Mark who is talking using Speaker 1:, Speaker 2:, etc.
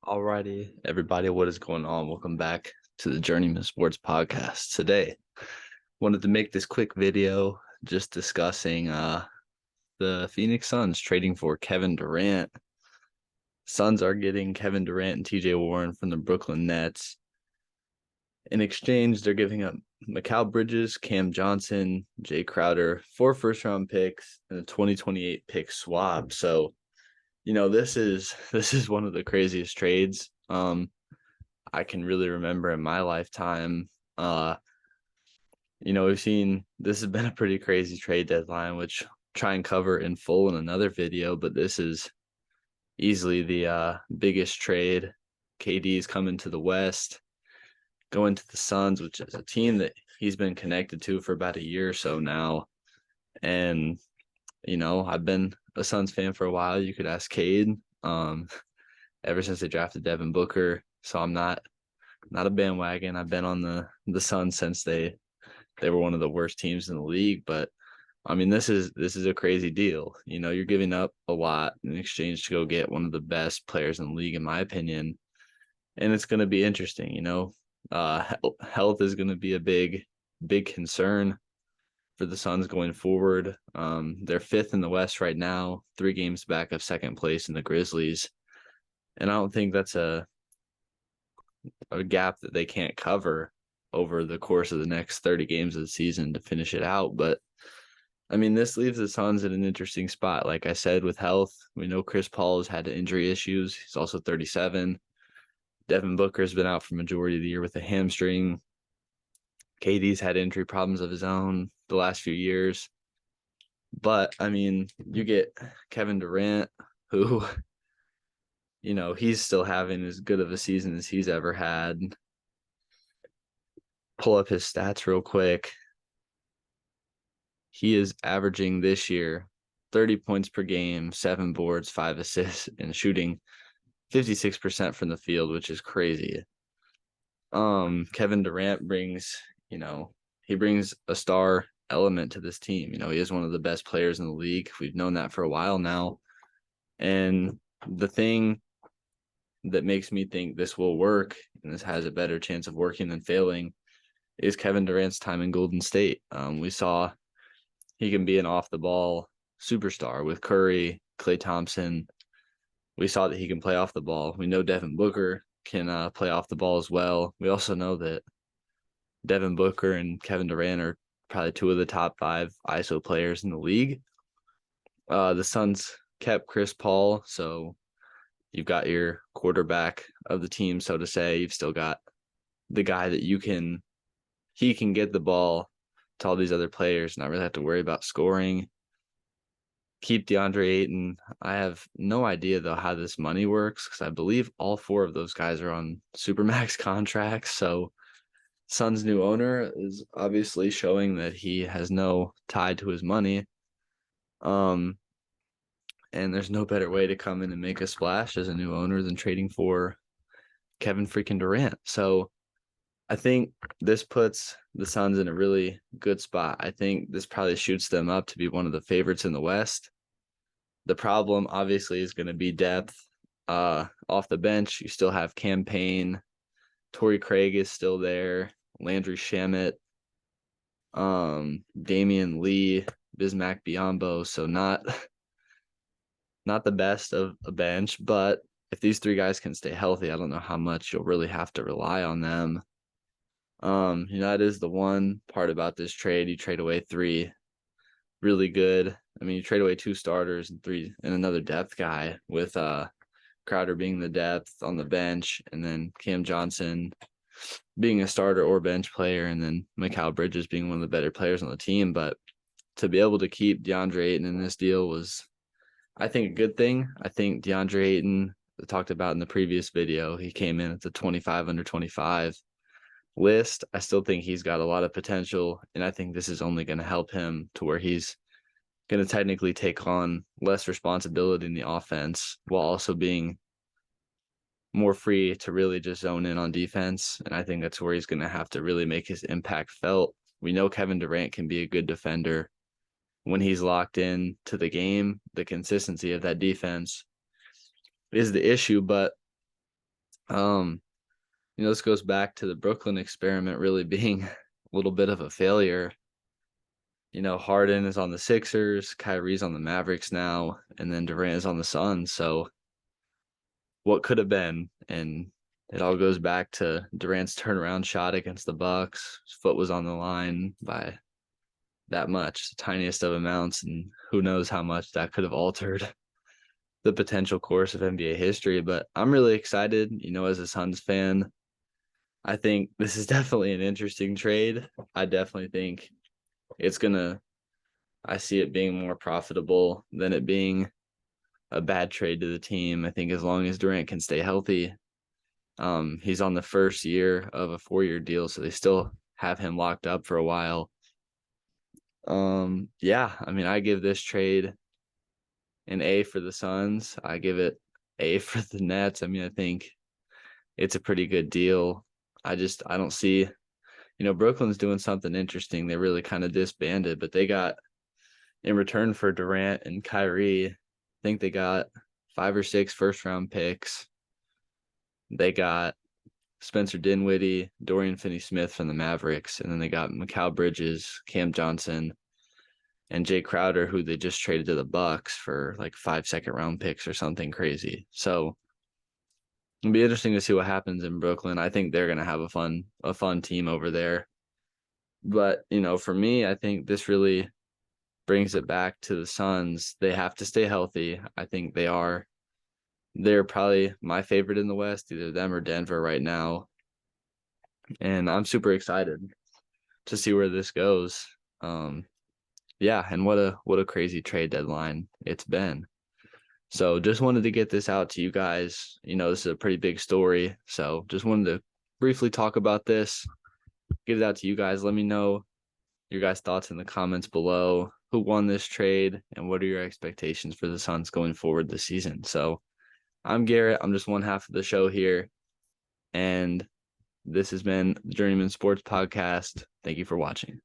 Speaker 1: Alrighty, everybody, what is going on? Welcome back to the Journeyman Sports Podcast. Today, wanted to make this quick video just discussing the Phoenix Suns trading for Kevin Durant. Suns are getting Kevin Durant and TJ Warren from the Brooklyn Nets. In exchange, they're giving up Mikal Bridges, Cam Johnson, Jay Crowder, 4 first-round picks, and a 2028 pick swap. So, this is one of the craziest trades I can really remember in my lifetime. We've seen this has been a pretty crazy trade deadline, which I'll try and cover in full in another video, but this is easily the biggest trade. KD is coming to the West, going to the Suns, which is a team that he's been connected to for about a year or so now. And, I've been a Suns fan for a while. You could ask Cade, ever since they drafted Devin Booker. So I'm not a bandwagon. I've been on the Suns since they were one of the worst teams in the league. But I mean, this is a crazy deal. You're giving up a lot in exchange to go get one of the best players in the league, in my opinion. And it's going to be interesting. Health is going to be a big concern for the Suns going forward. They're 5th in the West right now, 3 games back of second place in the Grizzlies. And I don't think that's a gap that they can't cover over the course of the next 30 games of the season to finish it out. But I mean, this leaves the Suns in an interesting spot. Like I said, with health, we know Chris Paul has had injury issues. He's also 37. Devin Booker's been out for majority of the year with a hamstring. KD's had injury problems of his own the last few years. But I mean, you get Kevin Durant, who he's still having as good of a season as he's ever had. Pull up his stats real quick. He is averaging this year 30 points per game, 7 boards, 5 assists, and shooting 56% from the field, which is crazy. Kevin Durant brings a star element to this team. He is one of the best players in the league. We've known that for a while now. And the thing that makes me think this will work, and this has a better chance of working than failing, is Kevin Durant's time in Golden State. We saw he can be an off-the-ball superstar with Curry, Klay Thompson. We saw that he can play off the ball. We know Devin Booker can play off the ball as well. We also know that Devin Booker and Kevin Durant are probably 2 of the top 5 ISO players in the league. The Suns kept Chris Paul, so you've got your quarterback of the team, so to say. You've still got the guy that he can get the ball to all these other players, not really have to worry about scoring. Keep DeAndre Ayton. I have no idea, though, how this money works, because I believe all 4 of those guys are on Supermax contracts. So Suns' new owner is obviously showing that he has no tie to his money. And there's no better way to come in and make a splash as a new owner than trading for Kevin freaking Durant. So I think this puts the Suns in a really good spot. I think this probably shoots them up to be one of the favorites in the West. The problem, obviously, is going to be depth. Off the bench, you still have Cam Payne. Torrey Craig is still there. Landry Shamet. Damian Lee. Bismack Biyombo. So not the best of a bench, but if these 3 guys can stay healthy, I don't know how much you'll really have to rely on them. That is the one part about this trade. You trade away 3 really good. I mean, you trade away 2 starters and another depth guy, with Crowder being the depth on the bench, and then Cam Johnson being a starter or bench player, and then Mikal Bridges being one of the better players on the team. But to be able to keep DeAndre Ayton in this deal was, I think, a good thing. I think DeAndre Ayton, I talked about in the previous video, he came in at the 25 under 25 list. I still think he's got a lot of potential, and I think this is only going to help him to where he's going to technically take on less responsibility in the offense while also being more free to really just zone in on defense. And I think that's where he's going to have to really make his impact felt. We know Kevin Durant can be a good defender when he's locked in to the game. The consistency of that defense is the issue, but This goes back to the Brooklyn experiment really being a little bit of a failure. Harden is on the Sixers, Kyrie's on the Mavericks now, and then Durant is on the Suns. So what could have been? And it all goes back to Durant's turnaround shot against the Bucks. His foot was on the line by that much, the tiniest of amounts, and who knows how much that could have altered the potential course of NBA history. But I'm really excited, as a Suns fan. I think this is definitely an interesting trade. I definitely think I see it being more profitable than it being a bad trade to the team. I think as long as Durant can stay healthy, he's on the first year of a 4-year deal, so they still have him locked up for a while. Yeah, I give this trade an A for the Suns. I give it A for the Nets. I think it's a pretty good deal. I don't see, Brooklyn's doing something interesting. They really kind of disbanded, but they got, in return for Durant and Kyrie, I think they got 5 or 6 first-round picks. They got Spencer Dinwiddie, Dorian Finney-Smith from the Mavericks, and then they got Mikal Bridges, Cam Johnson, and Jay Crowder, who they just traded to the Bucks for like 5 second-round picks or something crazy. So it'll be interesting to see what happens in Brooklyn. I think they're gonna have a fun team over there. But for me, I think this really brings it back to the Suns. They have to stay healthy. I think they are. They're probably my favorite in the West, either them or Denver right now. And I'm super excited to see where this goes. Yeah, and what a crazy trade deadline it's been. So just wanted to get this out to you guys. This is a pretty big story. So just wanted to briefly talk about this, get it out to you guys. Let me know your guys' thoughts in the comments below. Who won this trade and what are your expectations for the Suns going forward this season? So I'm Garrett. I'm just one half of the show here. And this has been the Journeyman Sports Podcast. Thank you for watching.